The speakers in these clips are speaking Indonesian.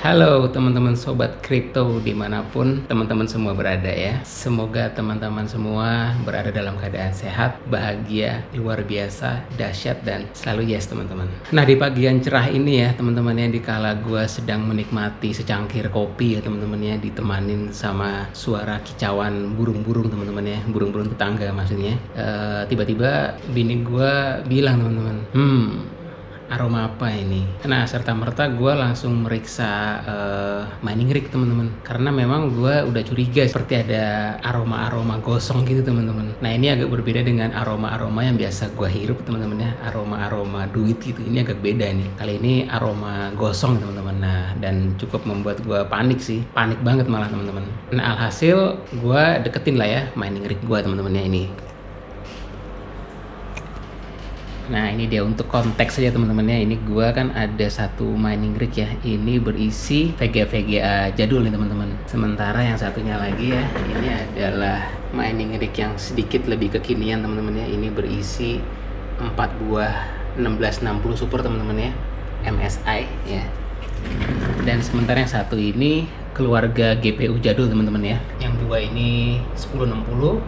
Halo teman-teman sobat kripto dimanapun teman-teman semua berada ya. Semoga teman-teman semua berada dalam keadaan sehat, bahagia, luar biasa, dahsyat, dan selalu yes teman-teman. Nah di pagi yang cerah ini ya teman-teman ya, dikala gua sedang menikmati secangkir kopi ya teman-teman ya, ditemanin sama suara kicauan burung-burung teman-teman ya, burung-burung tetangga maksudnya. Tiba-tiba bini gua bilang teman-teman, aroma apa ini? Nah, serta-merta gue langsung meriksa mining rig teman-teman, karena memang gue udah curiga seperti ada aroma-aroma gosong gitu teman-teman. Nah, ini agak berbeda dengan aroma-aroma yang biasa gue hirup teman-teman ya, aroma-aroma duit gitu. Ini agak beda nih. Kali ini aroma gosong teman-teman. Nah, dan cukup membuat gue panik sih, panik banget malah teman-teman. Nah, alhasil gue deketin lah ya mining rig gue teman-teman ya ini. Nah ini dia untuk konteks saja teman-teman ya, ini gua kan ada satu mining rig ya, ini berisi VGA jadul nih teman-teman. Sementara yang satunya lagi ya, ini adalah mining rig yang sedikit lebih kekinian teman-teman ya, ini berisi 4 buah 1660 super teman-teman ya, MSI ya. Dan sementara yang satu ini keluarga GPU jadul teman-teman ya, yang dua ini 1060,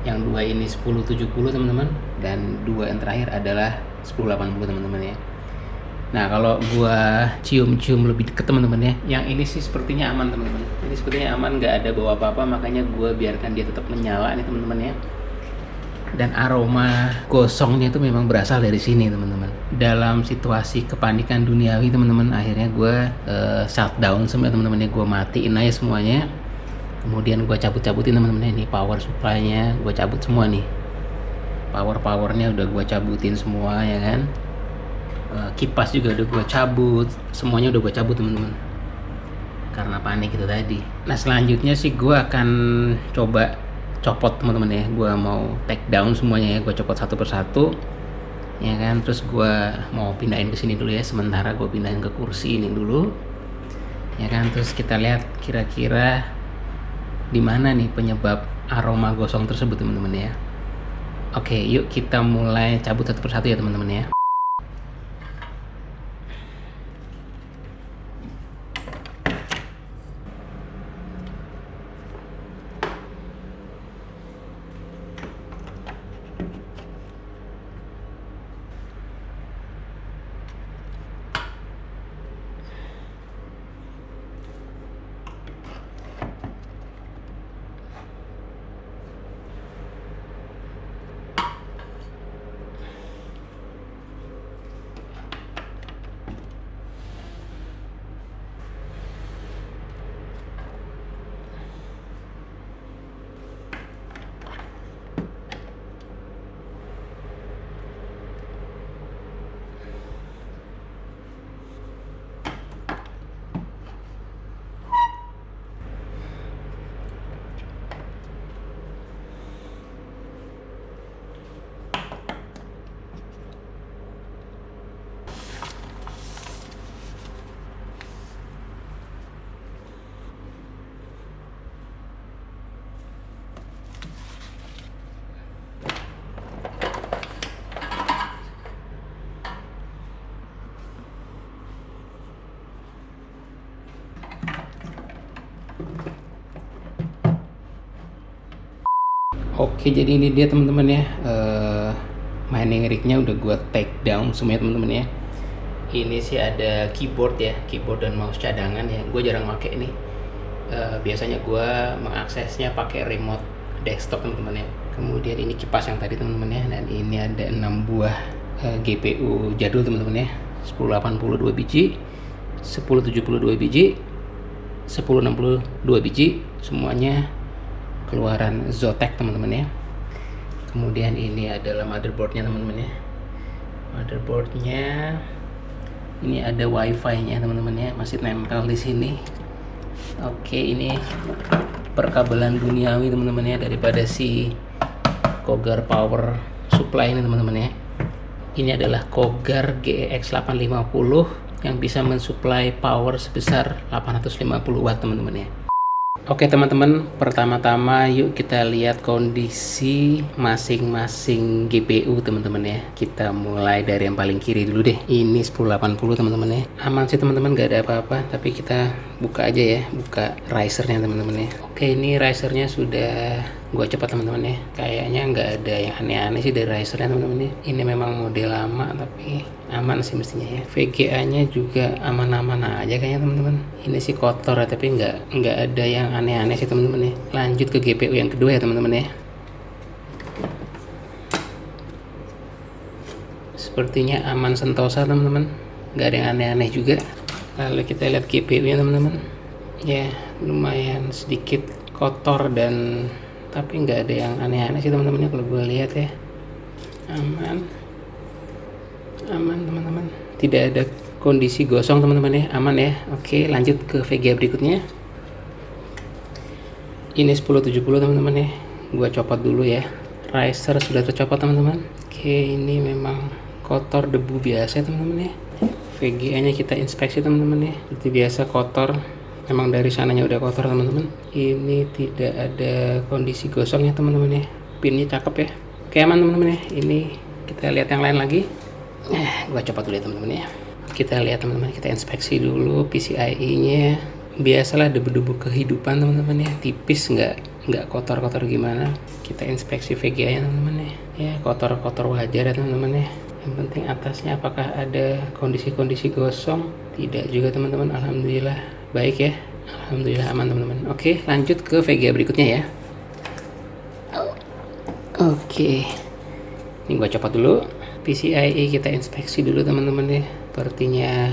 yang dua ini 1070 teman-teman, dan dua yang terakhir adalah 1080 teman-teman ya. Nah kalau gua cium-cium lebih deket teman-teman ya, yang ini sih sepertinya aman teman-teman, ini sepertinya aman, nggak ada bau apa-apa, makanya gua biarkan dia tetap menyala nih teman-teman ya. Dan aroma gosongnya itu memang berasal dari sini teman-teman. Dalam situasi kepanikan duniawi teman-teman, akhirnya gue shutdown semua teman-teman ya, gue matiin aja semuanya. Kemudian gue cabut-cabutin teman-teman ini power supply-nya, gue cabut semua nih. Powernya udah gue cabutin semua ya kan. Kipas juga udah gue cabut, semuanya udah gue cabut teman-teman. Karena panik itu tadi. Nah selanjutnya sih gue akan coba copot teman-teman ya. Gue mau take down semuanya ya, gue copot satu persatu. Ya kan, terus gue mau pindahin ke sini dulu ya. Sementara gue pindahin ke kursi ini dulu. Ya kan, terus kita lihat kira-kira di mana nih penyebab aroma gosong tersebut teman-teman ya. Oke, yuk kita mulai cabut satu persatu ya teman-teman ya. Oke, jadi ini dia teman-teman ya, mining rig-nya udah gua take down semuanya teman-teman ya. Ini sih ada keyboard ya, keyboard dan mouse cadangan ya. Gue jarang pakai ini. Biasanya gua mengaksesnya pakai remote desktop teman-teman ya. Kemudian ini kipas yang tadi teman-teman ya, dan ini ada 6 buah GPU jadul teman-teman ya. 1082 biji, 1072 biji, 1062 biji, semuanya keluaran Zotac teman-teman ya. Kemudian ini adalah motherboardnya teman-teman ya. Motherboardnya ini ada wifi-nya teman-teman ya, masih nempel di sini. Oke, ini perkabelan duniawi teman-teman ya, daripada si Cougar Power Supply ini teman-teman ya. Ini adalah Cougar GEX 850 yang bisa mensuplai power sebesar 850 watt teman-teman ya. Oke teman-teman, pertama-tama yuk kita lihat kondisi masing-masing GPU teman-teman ya. Kita mulai dari yang paling kiri dulu deh. Ini 1080 teman-teman ya. Aman sih teman-teman, gak ada apa-apa. Tapi kita buka aja ya, buka risernya teman-teman ya. Oke, ini risernya sudah gua cepat teman-teman ya. Kayaknya nggak ada yang aneh-aneh sih dari risernya teman-teman ya. Ini memang model lama tapi aman sih mestinya ya. VGA nya juga aman-aman aja kayaknya teman-teman. Ini sih kotor ya, tapi nggak ada yang aneh-aneh sih teman-teman ya. Lanjut ke GPU yang kedua ya teman-teman ya. Sepertinya aman sentosa teman-teman, nggak ada yang aneh-aneh juga. Lalu kita lihat GPU nya teman-teman ya, lumayan sedikit kotor dan tapi nggak ada yang aneh-aneh sih teman-teman ya. Kalau gue lihat ya aman teman-teman, tidak ada kondisi gosong teman-teman ya, aman ya. Oke, lanjut ke VGA berikutnya. Ini 1070 teman-teman ya, gue copot dulu ya. Riser sudah tercopot teman-teman. Oke, ini memang kotor debu biasa teman-teman ya. VGA nya kita inspeksi teman-teman ya, seperti biasa kotor, memang dari sananya udah kotor teman-teman. Ini tidak ada kondisi gosongnya teman-teman ya, pinnya cakep ya. Oke, aman teman-teman ya. Ini kita lihat yang lain lagi. Gua copot dulu ya teman-teman ya. Kita lihat teman-teman, kita inspeksi dulu PCIe nya. Biasalah debu-debu kehidupan teman-teman ya, tipis, nggak kotor-kotor gimana. Kita inspeksi VGA nya teman-teman ya. Ya kotor-kotor wajar ya teman-teman ya. Yang penting atasnya apakah ada kondisi-kondisi gosong? Tidak juga teman-teman, alhamdulillah baik ya. Alhamdulillah aman teman-teman. Oke, lanjut ke VGA berikutnya ya. Oke, ini gua copot dulu. PCIe kita inspeksi dulu teman-teman ya. Sepertinya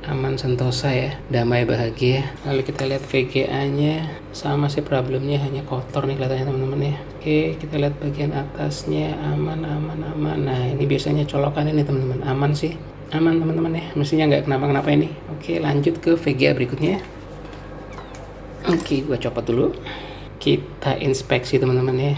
aman sentosa ya, damai bahagia. Lalu kita lihat VGA nya, sama sih problemnya, hanya kotor nih kelihatannya teman-teman ya. Oke, kita lihat bagian atasnya aman. Nah ini biasanya colokan ini teman-teman, aman sih, aman teman-teman ya, mestinya nggak kenapa-kenapa ini. Oke, lanjut ke VGA berikutnya. Oke, gua copot dulu. Kita inspeksi teman-teman ya.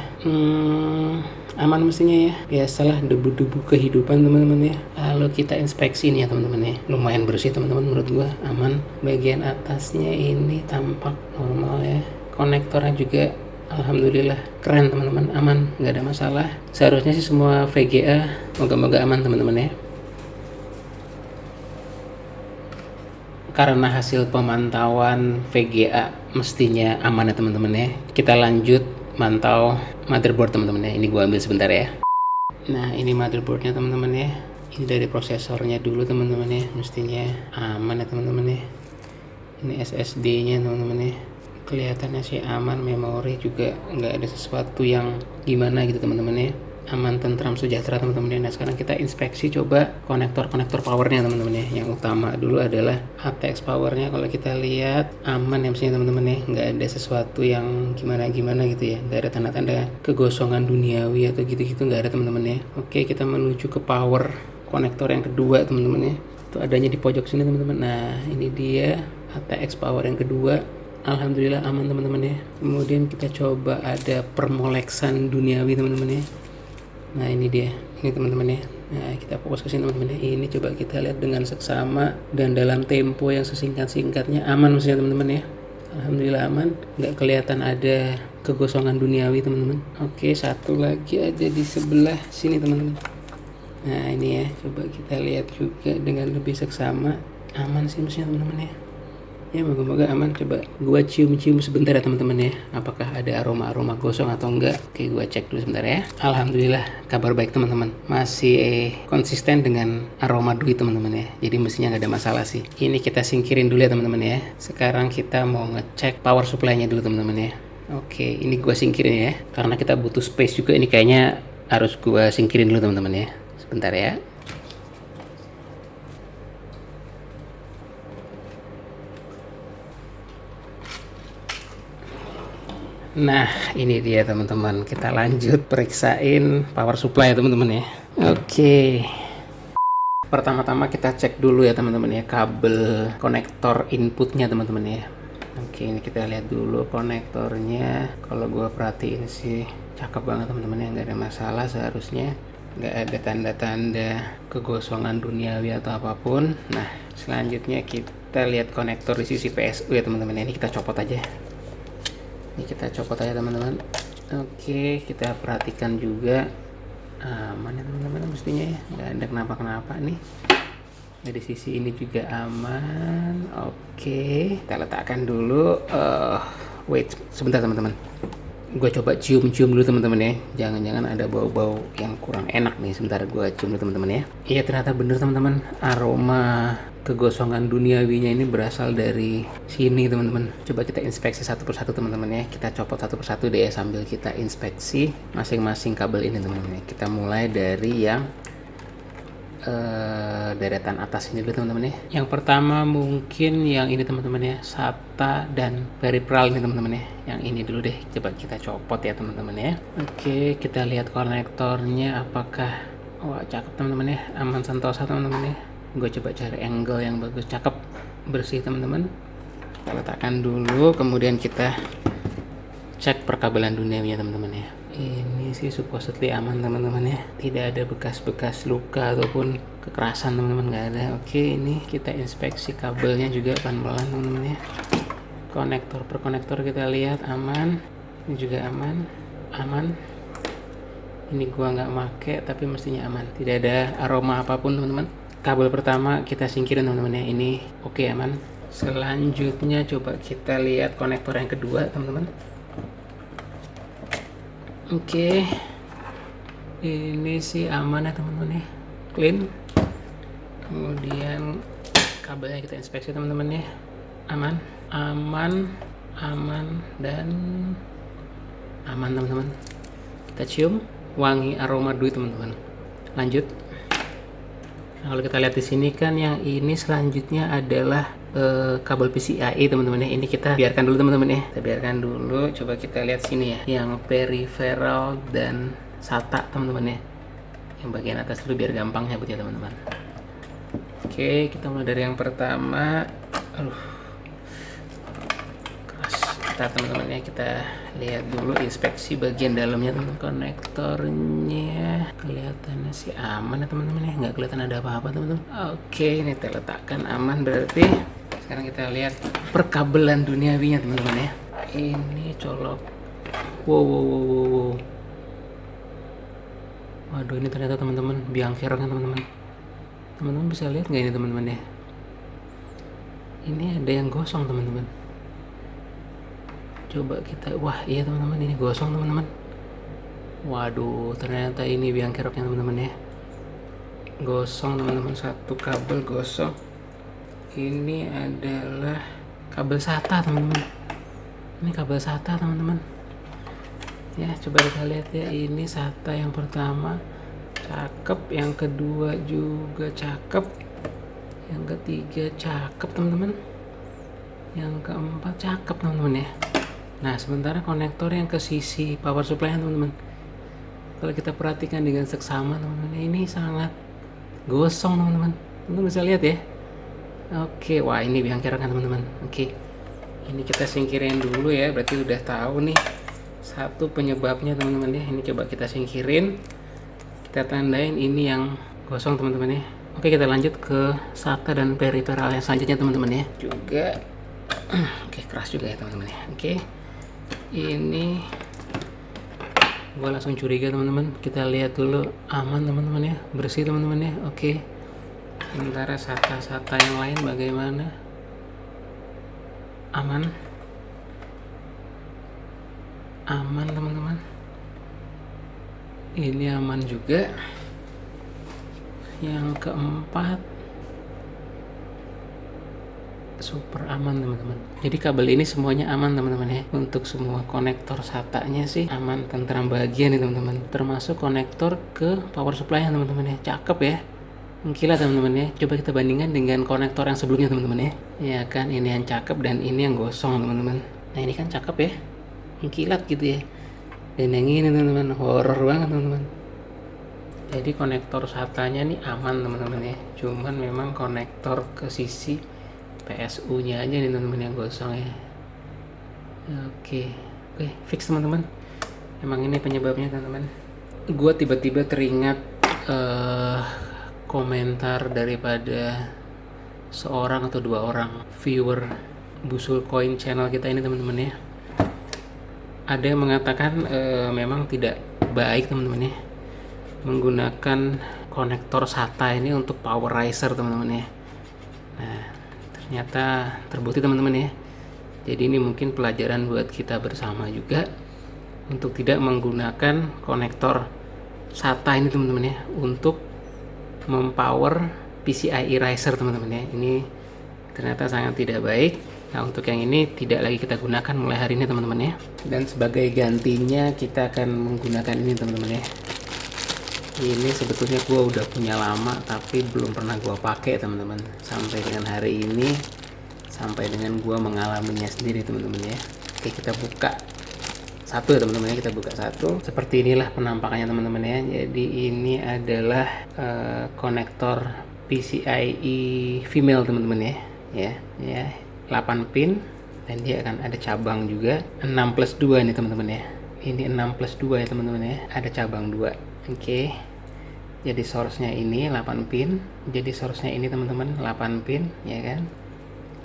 Aman mestinya ya, biasalah debu-debu kehidupan teman-teman ya. Lalu kita inspeksi nih ya teman-teman ya, lumayan bersih teman-teman menurut gua, aman. Bagian atasnya ini tampak normal ya, konektornya juga alhamdulillah keren teman-teman, aman, nggak ada masalah. Seharusnya sih semua VGA moga-moga aman teman-teman ya. Karena hasil pemantauan VGA mestinya aman ya teman-teman ya. Kita lanjut mantau motherboard teman-teman ya. Ini gua ambil sebentar ya. Nah ini motherboardnya teman-teman ya. Ini dari prosesornya dulu teman-teman ya, mestinya aman ya teman-teman ya. Ini SSD nya teman-teman ya, kelihatannya sih aman. Memori juga nggak ada sesuatu yang gimana gitu teman-teman ya, aman, tentram, sejahtera teman-teman ya. Nah sekarang kita inspeksi coba konektor powernya teman-teman ya. Yang utama dulu adalah ATX powernya. Kalau kita lihat aman ya mestinya teman-teman ya, nggak ada sesuatu yang gimana gitu ya, nggak ada tanda-tanda kegosongan duniawi atau gitu-gitu, nggak ada teman-teman ya. Oke, kita menuju ke power konektor yang kedua teman-teman ya, itu adanya di pojok sini teman-teman. Nah ini dia ATX power yang kedua, alhamdulillah aman teman-teman ya. Kemudian kita coba ada permoleksan duniawi teman-teman ya. Nah ini dia, ini teman-teman ya. Nah kita fokus ke sini teman-teman ya. Ini coba kita lihat dengan seksama dan dalam tempo yang sesingkat-singkatnya, aman mestinya teman-teman ya. Alhamdulillah aman, nggak kelihatan ada kegosongan duniawi teman-teman. Oke, satu lagi ada di sebelah sini teman-teman. Nah ini ya, coba kita lihat juga dengan lebih seksama, aman sih mestinya teman-teman ya. Ya moga-moga aman. Coba gua cium-cium sebentar ya teman-teman ya, apakah ada aroma gosong atau enggak. Oke, gua cek dulu sebentar ya. Alhamdulillah kabar baik teman-teman, masih konsisten dengan aroma duit teman-teman ya, jadi mestinya nggak ada masalah sih. Ini kita singkirin dulu ya teman-teman ya. Sekarang kita mau ngecek power supply nya dulu teman-teman ya. Oke, ini gua singkirin ya, karena kita butuh space juga. Ini kayaknya harus gua singkirin dulu teman-teman ya, sebentar ya. Nah ini dia teman-teman, kita lanjut periksain power supply ya teman-teman ya. Oke, pertama-tama kita cek dulu ya teman-teman ya, kabel konektor inputnya teman-teman ya. Oke, ini kita lihat dulu konektornya. Kalau gua perhatiin sih cakep banget teman-teman ya, nggak ada masalah seharusnya, nggak ada tanda-tanda kegosongan duniawi atau apapun. Nah selanjutnya kita lihat konektor di sisi PSU ya teman-teman, ini kita copot aja. Ini kita copot aja teman-teman. Oke, kita perhatikan juga aman ya teman-teman, mestinya ya, nggak ada kenapa-kenapa nih. Dari sisi ini juga aman. Oke, kita letakkan dulu. Wait sebentar teman-teman, gue coba cium-cium dulu teman-teman ya, jangan-jangan ada bau-bau yang kurang enak nih. Sebentar gue cium dulu teman-teman ya. Iya ternyata bener teman-teman, aroma kegosongan duniawinya ini berasal dari sini teman-teman. Coba kita inspeksi satu persatu teman-teman ya, kita copot satu persatu deh sambil kita inspeksi masing-masing kabel ini teman-teman ya. Kita mulai dari yang deretan atas ini dulu teman-teman ya. Yang pertama mungkin yang ini teman-teman ya, SATA dan peripheral ini teman-teman ya. Yang ini dulu deh, coba kita copot ya teman-teman ya. Oke, kita lihat konektornya apakah wah cakep teman-teman ya, aman sentosa teman-teman ya. Gue coba cari angle yang bagus, cakep, bersih teman-teman. Kita letakkan dulu, kemudian kita cek perkabelan duniawinya teman-teman ya. Ini sih supposedly aman teman-teman ya, tidak ada bekas-bekas luka ataupun kekerasan teman-teman, nggak ada. Oke, ini kita inspeksi kabelnya juga pelan-pelan teman-teman ya. Konektor per konektor kita lihat aman, ini juga aman. Ini gua nggak make tapi mestinya aman, tidak ada aroma apapun teman-teman. Kabel pertama kita singkirin teman-teman ya, ini oke aman. Selanjutnya coba kita lihat konektor yang kedua teman-teman. Oke, ini sih aman ya teman-teman ya, clean. Kemudian kabelnya kita inspeksi teman-teman ya, aman dan aman teman-teman. Kita cium, wangi aroma duit teman-teman. Lanjut. Nah, kalau kita lihat di sini kan yang ini selanjutnya adalah kabel PCIe teman-teman ya. Ini kita biarkan dulu teman-teman ya. Kita biarkan dulu. Coba kita lihat sini ya, yang peripheral dan SATA teman-teman ya. Yang bagian atas dulu biar gampang nyabut ya teman-teman. Oke, kita mulai dari yang pertama. Keras. Kita teman-teman ya, kita lihat dulu inspeksi bagian dalamnya teman-teman. Konektornya kelihatannya sih aman ya teman-teman ya, nggak kelihatan ada apa-apa teman-teman. Oke, ini kita letakkan aman berarti. Sekarang kita lihat perkabelan duniawinya teman-teman ya. Ini colok. Wow. Waduh, ini ternyata teman-teman biang kerok kan teman-teman. Teman-teman bisa lihat nggak ini teman-teman ya? Ini ada yang gosong teman-teman. Coba kita, wah iya teman-teman, ini gosong teman-teman. Waduh, ternyata ini biang keroknya teman-teman ya. Gosong teman-teman, satu kabel gosong. Ini adalah kabel SATA teman-teman. Ini kabel SATA teman-teman. Ya, coba kita lihat ya, ini SATA yang pertama cakep, yang kedua juga cakep, yang ketiga cakep teman-teman, yang keempat cakep teman-teman ya. Nah, sementara konektor yang ke sisi power supply teman-teman, kalau kita perhatikan dengan seksama teman-teman, ini sangat gosong teman-teman. Teman-teman bisa lihat ya. Oke, wah ini biang kerok kan teman-teman. Oke, ini kita singkirin dulu ya, berarti udah tahu nih satu penyebabnya teman-teman ya. Ini coba kita singkirin, kita tandain ini yang gosong teman-teman ya. Oke, kita lanjut ke SATA dan peripheral yang selanjutnya teman-teman ya. Juga oke, keras juga ya teman-teman ya. Oke, ini gua langsung curiga teman-teman. Kita lihat dulu, aman teman-teman ya, bersih teman-teman ya. Oke, sementara SATA yang lain bagaimana? Aman teman-teman. Ini aman juga. Yang keempat super aman teman-teman. Jadi kabel ini semuanya aman teman-teman ya. Untuk semua konektor SATA-nya sih aman, tentram bagian nih teman-teman. Termasuk konektor ke power supply-nya teman-teman ya. Cakep ya. Mengkilat teman-teman ya. Coba kita bandingkan dengan konektor yang sebelumnya teman-teman ya. Ya kan, ini yang cakep dan ini yang gosong teman-teman. Nah, ini kan cakep ya. Mengkilat gitu ya. Dan yang ini teman-teman horor banget teman-teman. Jadi konektor SATA-nya nih aman teman-teman ya. Cuman memang konektor ke sisi PSU-nya aja nih teman-teman yang gosong ya. Oke, fix teman-teman. Emang ini penyebabnya teman-teman. Gua tiba-tiba teringat komentar daripada seorang atau dua orang viewer Busul Coin channel kita ini teman-teman ya. ada yang mengatakan memang tidak baik teman-teman ya menggunakan konektor SATA ini untuk power riser teman-teman ya. Nah, ternyata terbukti teman-teman ya. Jadi ini mungkin pelajaran buat kita bersama juga untuk tidak menggunakan konektor SATA ini teman-teman ya untuk mempower PCIe riser teman-teman ya. Ini ternyata sangat tidak baik. Nah, untuk yang ini tidak lagi kita gunakan mulai hari ini teman-teman ya. Dan sebagai gantinya kita akan menggunakan ini teman-teman ya. Ini sebetulnya gua udah punya lama tapi belum pernah gua pakai teman-teman. Sampai dengan hari ini, sampai dengan gua mengalaminya sendiri teman-teman ya. Oke, kita buka satu ya teman-teman ya, kita buka satu. Seperti inilah penampakannya teman-teman ya. Jadi ini adalah konektor PCIe female teman-teman ya. Ya. 8 pin dan dia akan ada cabang juga 6+2 ini teman-teman ya. Ini 6+2 ya teman-teman ya, ada cabang 2. Oke. Jadi source-nya ini 8 pin, jadi source-nya ini teman-teman 8 pin ya kan.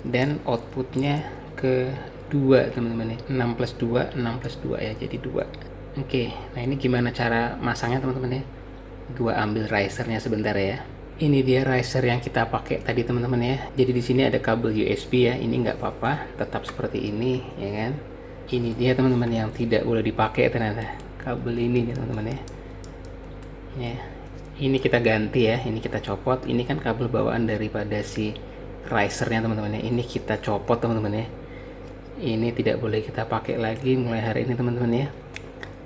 Dan outputnya ke 2 teman-teman ya. 6+2 ya, jadi 2. Oke, nah ini gimana cara masangnya teman-teman ya. Gua ambil risernya sebentar ya. Ini dia riser yang kita pakai tadi teman-teman ya. Jadi di sini ada kabel USB ya. Ini nggak apa-apa, tetap seperti ini ya kan. Ini dia teman-teman yang tidak boleh dipakai ternyata. Kabel ini teman-teman ya. Ya. Ini kita ganti ya. Ini kita copot. Ini kan kabel bawaan daripada si risernya teman-teman ya. Ini kita copot teman-teman ya. Ini tidak boleh kita pakai lagi mulai hari ini teman-teman ya.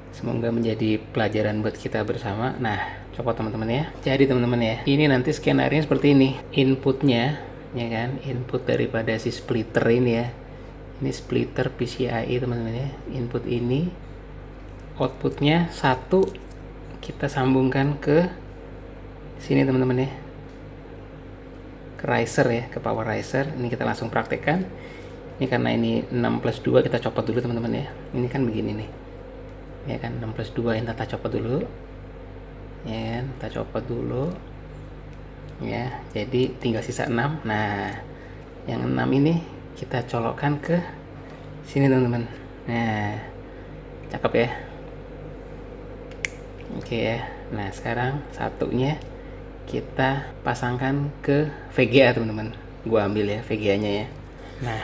Semoga menjadi pelajaran buat kita bersama. Nah, copot teman-teman ya. Jadi teman-teman ya, ini nanti skenario seperti ini. Inputnya ya kan, input daripada si splitter ini ya. Ini splitter PCIe teman-teman ya. Input ini, outputnya satu kita sambungkan ke sini teman-teman ya. Ke riser ya, ke power riser. Ini kita langsung praktekkan. Ini karena ini 6+2 kita copot dulu teman-teman ya. Ini kan begini nih. Ya kan 6+2 ini kita copot dulu. Ya kan, kita copot dulu. Ya, jadi tinggal sisa 6. Nah, yang 6 ini kita colokkan ke sini teman-teman. Nah, cakep ya. Oke ya. Nah, sekarang satunya kita pasangkan ke VGA teman-teman. Gua ambil ya VGA-nya ya. Nah,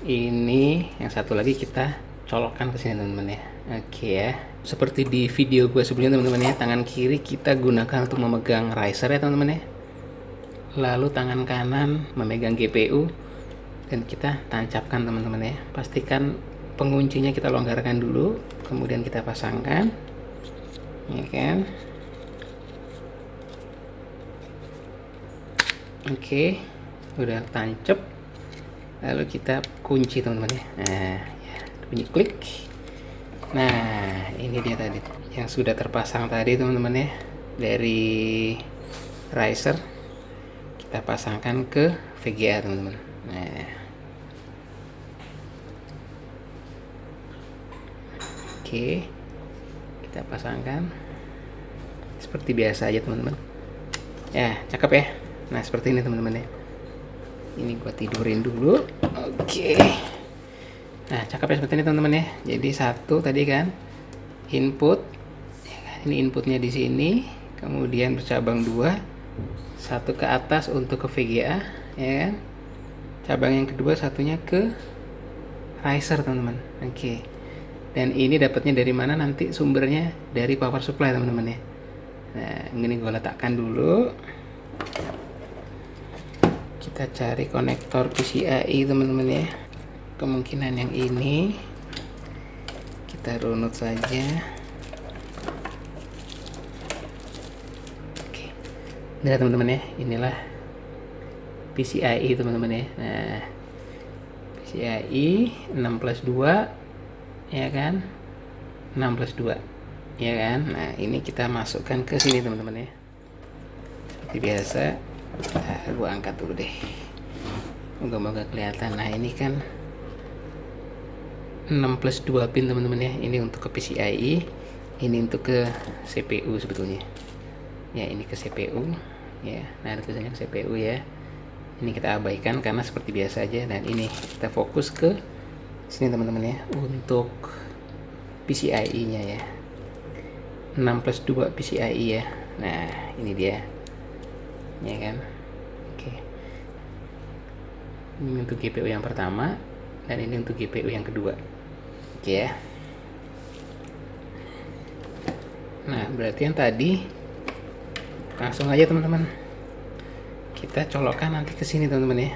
ini yang satu lagi kita colokkan ke sini teman-teman ya. Oke ya. Seperti di video gue sebelumnya teman-teman ya, tangan kiri kita gunakan untuk memegang riser ya teman-teman ya. Lalu tangan kanan memegang GPU dan kita tancapkan teman-teman ya. Pastikan penguncinya kita longgarkan dulu, kemudian kita pasangkan. Ya kan? Oke, udah tancap. Lalu kita kunci teman-teman ya. Nah, ya, bunyi klik. Nah, ini dia tadi yang sudah terpasang tadi teman-teman ya. Dari riser kita pasangkan ke VGA teman-teman. Nah. Oke. Kita pasangkan seperti biasa aja teman-teman. Ya, cakep ya. Nah, seperti ini teman-teman ya. Ini gua tidurin dulu. Oke. Nah, cakep ya seperti ini teman-teman ya. Jadi satu tadi kan input, ya kan? Ini inputnya di sini, kemudian bercabang 2, satu ke atas untuk ke VGA, ya kan? Cabang yang kedua satunya ke riser teman-teman. Oke. Dan ini dapatnya dari mana nanti sumbernya dari power supply teman-teman ya. Nah, ini gue letakkan dulu. Kita cari konektor PCIe teman-teman ya. Kemungkinan yang ini kita runut saja. Oke. Nah teman-teman ya, inilah PCIe teman-teman ya. Nah, PCIe 6+2 ya kan, 6+2 ya kan. Nah, ini kita masukkan ke sini teman-teman ya. Seperti biasa. Nah, gua angkat dulu deh. Moga-moga kelihatan. Nah, ini kan 6+2 pin teman-teman ya. Ini untuk ke PCIe, ini untuk ke CPU sebetulnya. Ya, ini ke CPU ya. Nah, ada tulisannya ke CPU ya. Ini kita abaikan karena seperti biasa aja. Dan ini kita fokus ke sini teman-teman ya, untuk PCIe-nya ya. 6+2 PCIe ya. Nah, ini dia. Ya kan? Oke. Ini untuk GPU yang pertama dan ini untuk GPU yang kedua. Oke ya. Nah, berarti yang tadi langsung aja teman-teman. Kita colokkan nanti ke sini teman-teman ya.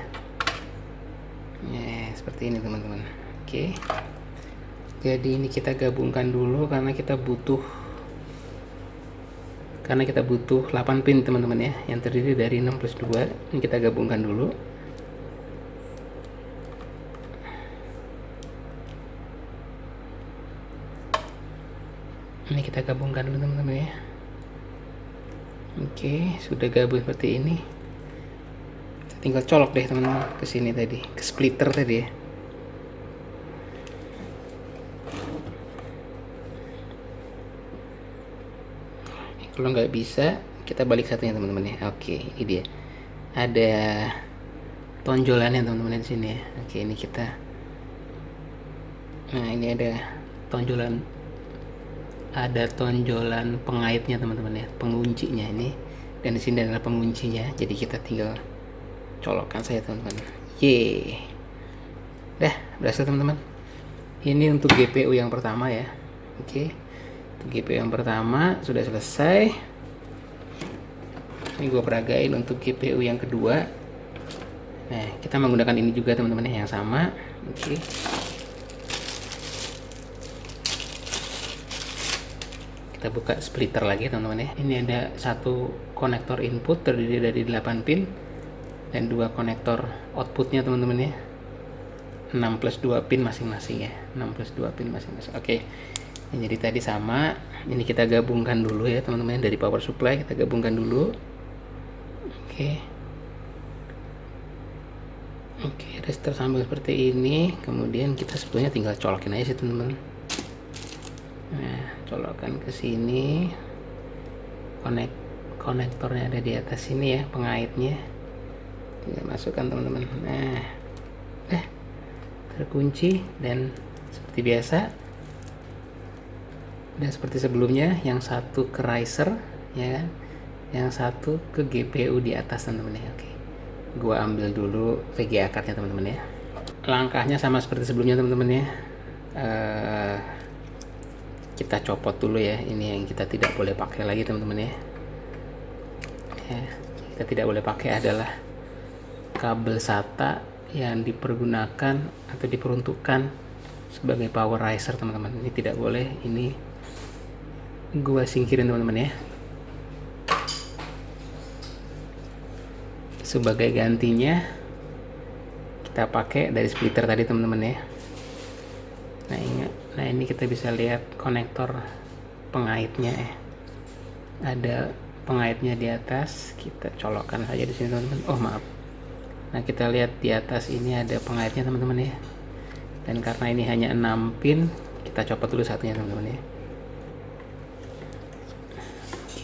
Nah, seperti ini teman-teman. Oke. Jadi ini kita gabungkan dulu karena kita butuh 8 pin teman-teman ya, yang terdiri dari 6+2. Ini kita gabungkan dulu. Ini kita gabungkan dulu teman-teman ya. Oke, sudah gabung seperti ini. Kita tinggal colok deh teman-teman ke sini tadi, ke splitter tadi ya. Kalau nggak bisa, kita balik satunya teman-teman ya. Oke, ini dia. Ada tonjolannya teman-teman di sini ya. Oke, ini kita. Nah, ini ada tonjolan. Ada tonjolan pengaitnya teman-teman ya, penguncinya ini. Dan di sini adalah penguncinya. Jadi kita tinggal colokkan saja teman-teman. Ye. Dah, berhasil teman-teman. Ini untuk GPU yang pertama ya. Oke. GPU yang pertama sudah selesai. Ini gue peragain untuk GPU yang kedua. Nah, kita menggunakan ini juga teman-teman yang sama. Oke. Kita buka splitter lagi teman-teman ya. Ini ada satu konektor input terdiri dari 8 pin dan 2 konektor outputnya teman-teman ya. 6+2 pin masing-masing ya. 6+2 pin masing-masing. Oke. Jadi tadi sama, ini kita gabungkan dulu ya teman-teman dari power supply, kita gabungkan dulu. Oke, resistor sambung seperti ini. Kemudian kita sebetulnya tinggal colokin aja sih teman-teman. Nah, colokkan ke sini. Konektornya ada di atas sini ya, pengaitnya. Tinggal masukkan teman-teman. Nah, terkunci dan seperti biasa. Dan seperti sebelumnya, yang satu ke riser ya kan, yang satu ke GPU di atas teman-teman ya. Oke, gua ambil dulu VGA cardnya teman-teman ya. Langkahnya sama seperti sebelumnya teman-teman ya. Kita copot dulu ya, ini yang kita tidak boleh pakai lagi teman-teman ya. Kita tidak boleh pakai adalah kabel SATA yang dipergunakan atau diperuntukkan sebagai power riser teman-teman. Ini tidak boleh, ini gua singkirin teman-teman ya. Sebagai gantinya kita pakai dari splitter tadi teman-teman ya. Nah, ingat, ini kita bisa lihat konektor pengaitnya ya. Ada pengaitnya di atas, kita colokkan saja di sini teman-teman. Oh maaf. Nah, kita lihat di atas ini ada pengaitnya teman-teman ya. Dan karena ini hanya 6 pin, kita copot dulu satunya teman-teman ya.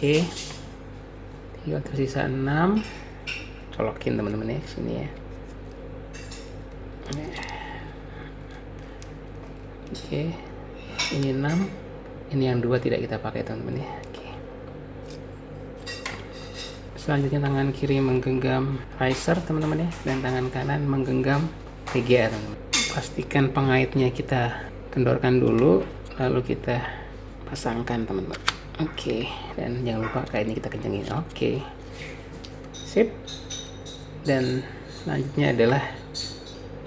Oke, tinggal tersisa 6, colokin teman-teman ya sini ya. Oke, ini 6, ini yang 2 tidak kita pakai teman-teman ya. Oke. Selanjutnya tangan kiri menggenggam riser teman-teman ya, dan tangan kanan menggenggam VGA teman-teman. Pastikan pengaitnya kita kendorkan dulu, lalu kita pasangkan teman-teman. Oke, dan jangan lupa kayak ini kita kencengin. Oke, sip. Dan selanjutnya adalah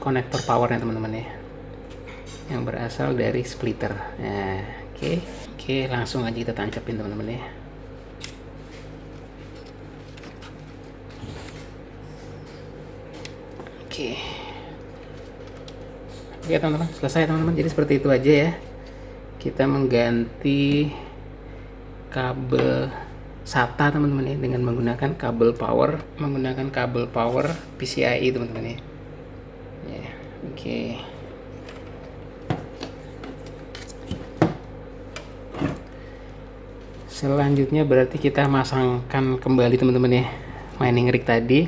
konektor powernya teman-teman ya, yang berasal dari splitter. Nah, oke, langsung aja kita tancapin teman-teman ya. Oke, teman-teman, selesai teman-teman. Jadi seperti itu aja ya. Kita mengganti kabel SATA teman-teman ya dengan menggunakan kabel power, PCIe teman-teman ya. Oke. Selanjutnya berarti kita masangkan kembali teman-teman ya mining rig tadi.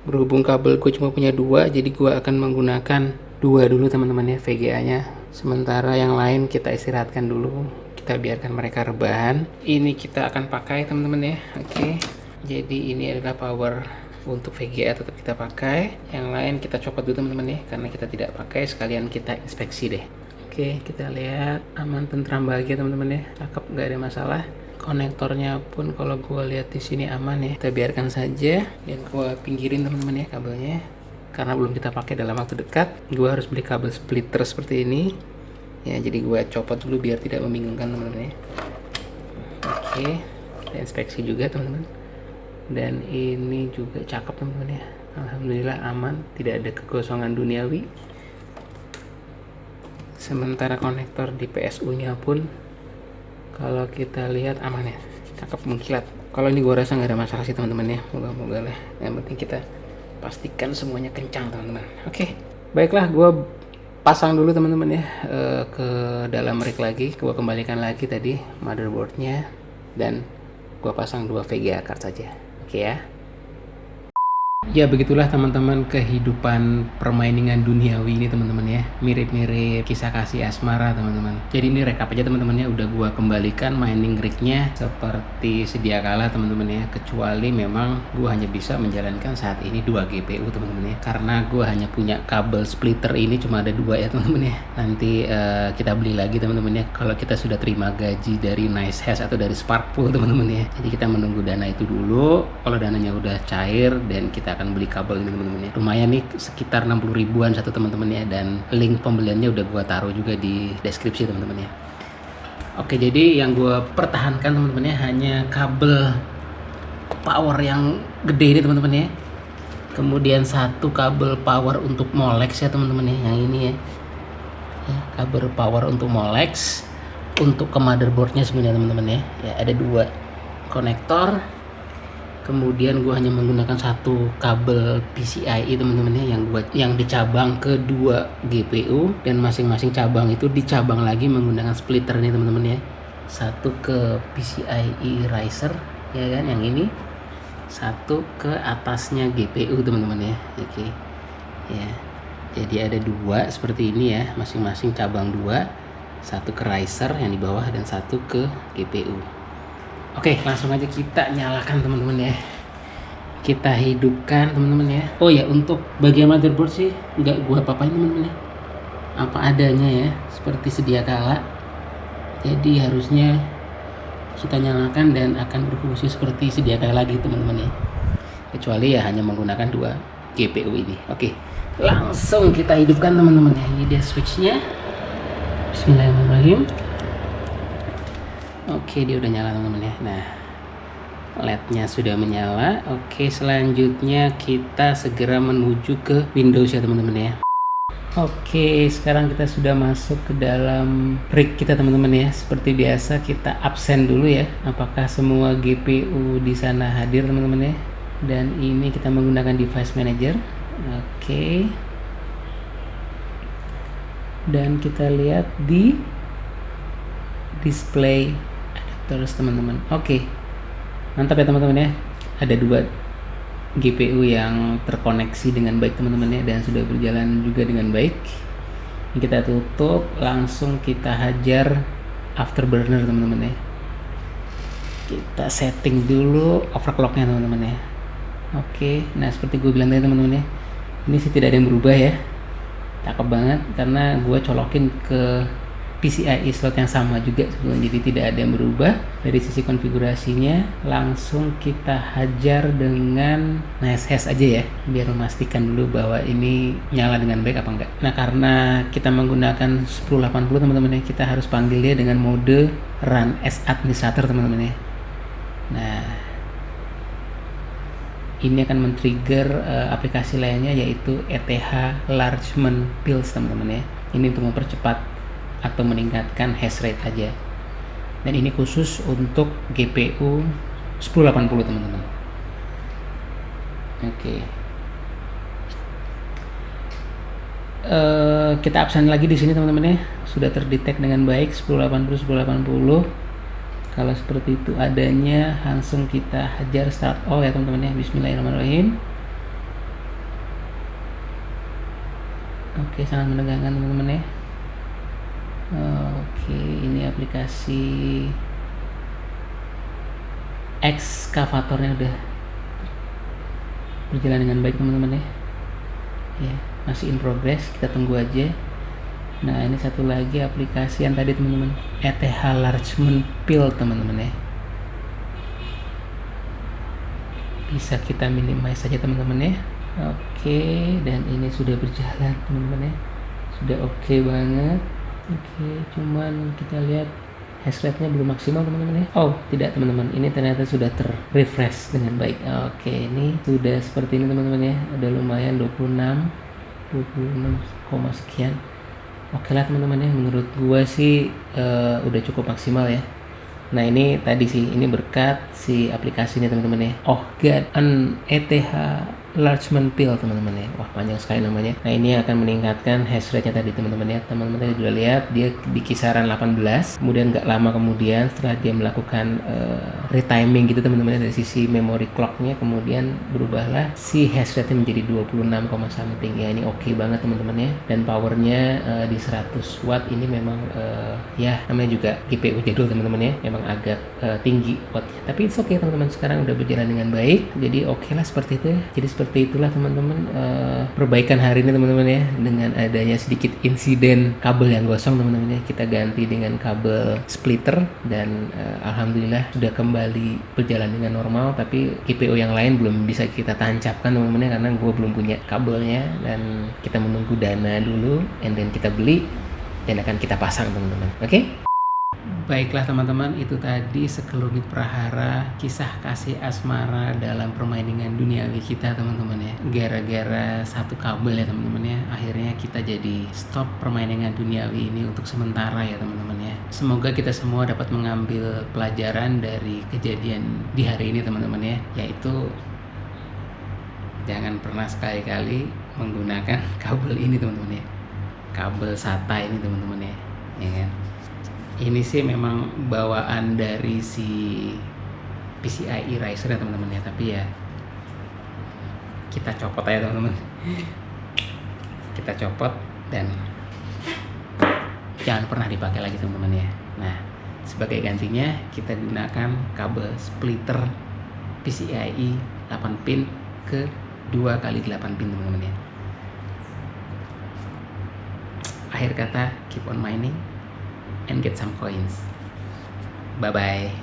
Berhubung kabel gue cuma punya 2, jadi gue akan menggunakan 2 dulu teman-teman ya VGA nya. Sementara yang lain kita istirahatkan dulu, kita biarkan mereka rebahan. Ini kita akan pakai teman-teman ya. Oke, jadi ini adalah power untuk VGA, tetap kita pakai. Yang lain kita copot dulu teman-teman ya, karena kita tidak pakai. Sekalian kita inspeksi deh. Oke, kita lihat aman, tentram, bahagia teman-teman ya. Cakep, nggak ada masalah. Konektornya pun kalau gua lihat di sini aman ya. Kita biarkan saja dan gua pinggirin teman-teman ya kabelnya. Karena belum kita pakai dalam waktu dekat, gua harus beli kabel splitter seperti ini. Ya, jadi gua copot dulu biar tidak membingungkan teman-teman ya. Oke, kita inspeksi juga teman-teman. Dan ini juga cakep teman-teman ya. Alhamdulillah aman, tidak ada kekosongan duniawi. Sementara konektor di PSU-nya pun kalau kita lihat aman ya, cakep, mengkilat. Kalau ini gua rasa nggak ada masalah sih teman-teman ya. Moga-moga lah. Yang penting kita pastikan semuanya kencang teman-teman. Oke, baiklah, gua pasang dulu teman-teman ya ke dalam rig lagi. Gua kembalikan lagi tadi motherboardnya dan gua pasang 2 VGA card saja. Oke ya. Ya begitulah teman-teman kehidupan permainan duniawi ini teman-teman ya. Mirip-mirip kisah kasih asmara teman-teman. Jadi ini rekap aja teman-teman ya. Udah gua kembalikan mining rignya seperti sedia kala teman-teman ya. Kecuali memang gua hanya bisa menjalankan saat ini 2 GPU teman-teman ya. Karena gua hanya punya kabel splitter ini cuma ada 2 ya teman-teman ya. Nanti kita beli lagi teman-teman ya. Kalau kita sudah terima gaji dari NiceHash atau dari Sparkpool teman-teman ya. Jadi kita menunggu dana itu dulu. Kalau dananya udah cair dan kita akan beli kabel ini teman-teman ya. Lumayan nih, sekitar 60 ribuan satu teman-teman ya, dan link pembeliannya udah gua taruh juga di deskripsi teman-teman ya. Oke, jadi yang gua pertahankan teman-teman ya hanya kabel power yang gede ini teman-teman ya. Kemudian satu kabel power untuk Molex ya teman-teman ya, yang ini ya. Ya, kabel power untuk Molex, untuk ke motherboardnya sebenarnya teman-teman ya. Ya, ada 2 konektor. Kemudian gue hanya menggunakan satu kabel PCIe teman-teman ya, yang dicabang ke 2 GPU, dan masing-masing cabang itu dicabang lagi menggunakan splitter nih teman-teman ya. Satu ke PCIe riser ya kan, yang ini. Satu ke atasnya GPU teman-teman ya. Oke. Ya. Jadi ada 2 seperti ini ya, masing-masing cabang 2. Satu ke riser yang di bawah dan satu ke GPU. Oke, langsung aja kita nyalakan teman-teman ya. Kita hidupkan teman-teman ya. Oh ya, untuk bagian motherboard sih nggak gua apa-apain teman-teman ya. Apa adanya ya, seperti sedia kala. Jadi harusnya kita nyalakan dan akan berfungsi seperti sedia kala lagi teman-teman ya. Kecuali ya hanya menggunakan 2 GPU ini. Oke, langsung kita hidupkan teman-teman ya. Ini dia switchnya. Bismillahirrahmanirrahim. Oke, dia udah nyala teman-teman ya. Nah, LED-nya sudah menyala. Oke, selanjutnya kita segera menuju ke Windows ya teman-teman ya. Oke, sekarang kita sudah masuk ke dalam rig kita teman-teman ya. Seperti biasa kita absen dulu ya. Apakah semua GPU di sana hadir teman-teman ya. Dan ini kita menggunakan device manager. Oke. Dan kita lihat di display terus teman-teman. Oke, mantap ya teman-teman ya. Ada 2 GPU yang terkoneksi dengan baik teman-teman ya, dan sudah berjalan juga dengan baik. Ini kita tutup, langsung kita hajar afterburner teman-teman ya. Kita setting dulu overclocknya teman-teman ya. Oke, nah seperti gue bilang tadi teman-teman ya, ini sih tidak ada yang berubah ya. Cakep banget karena gue colokin ke PCIe slot yang sama juga sebelumnya, jadi tidak ada yang berubah. Dari sisi konfigurasinya langsung kita hajar dengan NiceHash aja ya, biar memastikan dulu bahwa ini nyala dengan baik apa enggak. Nah, karena kita menggunakan 1080 teman-teman ya, kita harus panggil dia dengan mode run as administrator teman-teman ya. Nah, ini akan men-trigger aplikasi lainnya, yaitu ETH Enlargement Pills teman-teman ya. Ini untuk mempercepat atau meningkatkan hash rate aja, dan ini khusus untuk GPU 1080 teman-teman. Oke. Kita absen lagi di sini teman-teman ya. Sudah terdetek dengan baik 1080. Kalau seperti itu adanya, langsung kita hajar start all ya teman-teman ya. Bismillahirrahmanirrahim. Oke, sangat menegangkan teman-teman ya. aplikasi ekskavatornya udah berjalan dengan baik teman-teman ya. Ya, masih in progress, kita tunggu aja. Nah, ini satu lagi aplikasi yang tadi teman-teman, ETH Largemount Pill teman-teman ya. Bisa kita minimize saja teman-teman ya. Oke, dan ini sudah berjalan teman-teman ya. Sudah oke banget. Oke, cuman kita lihat hash rate-nya belum maksimal teman-teman ya. Oh, tidak teman-teman. Ini ternyata sudah ter-refresh dengan baik. Oke, ini sudah seperti ini teman-teman ya. Udah lumayan 26 sekian. Oke lah teman-teman ya. Menurut gua sih udah cukup maksimal ya. Nah, ini tadi sih, ini berkat si aplikasi ini teman-teman ya. Oh God, an ETH Largemount Pill teman-teman ya. Wah, panjang sekali namanya. Nah, ini akan meningkatkan hash rate-nya tadi teman-teman ya. Teman-teman tadi sudah lihat dia di kisaran 18. Kemudian nggak lama kemudian setelah dia melakukan retiming gitu teman-teman ya, dari sisi memory clock-nya, kemudian berubahlah si hash rate-nya menjadi 26, something ya. Ini oke banget teman-teman ya. Dan powernya di 100 watt ini memang ya namanya juga GPU jadul teman-teman ya. Memang agak tinggi wattnya. Tapi it's okay teman-teman, sekarang udah berjalan dengan baik. Jadi oke lah seperti itu ya. Jadi seperti itulah teman-teman perbaikan hari ini teman-teman ya, dengan adanya sedikit insiden kabel yang gosong teman-teman ya, kita ganti dengan kabel splitter dan alhamdulillah sudah kembali berjalan dengan normal. Tapi GPU yang lain belum bisa kita tancapkan teman-teman ya, karena gue belum punya kabelnya dan kita menunggu dana dulu, and then kita beli dan akan kita pasang teman-teman. Oke? Baiklah teman-teman, itu tadi sekelumit prahara kisah kasih asmara dalam permainan duniawi kita teman-teman ya. Gara-gara satu kabel ya teman-teman ya, akhirnya kita jadi stop permainan duniawi ini untuk sementara ya teman-teman ya. Semoga kita semua dapat mengambil pelajaran dari kejadian di hari ini teman-teman ya, yaitu jangan pernah sekali-kali menggunakan kabel ini teman-teman ya, kabel SATA ini teman-teman ya, ya kan. Ini sih memang bawaan dari si PCIe Riser ya teman-teman ya, tapi ya kita copot aja teman-teman. Kita copot dan jangan pernah dipakai lagi teman-teman ya. Nah, sebagai gantinya kita gunakan kabel splitter PCIe 8 pin ke 2x8 pin teman-teman ya. Akhir kata, keep on mining and get some coins. Bye bye.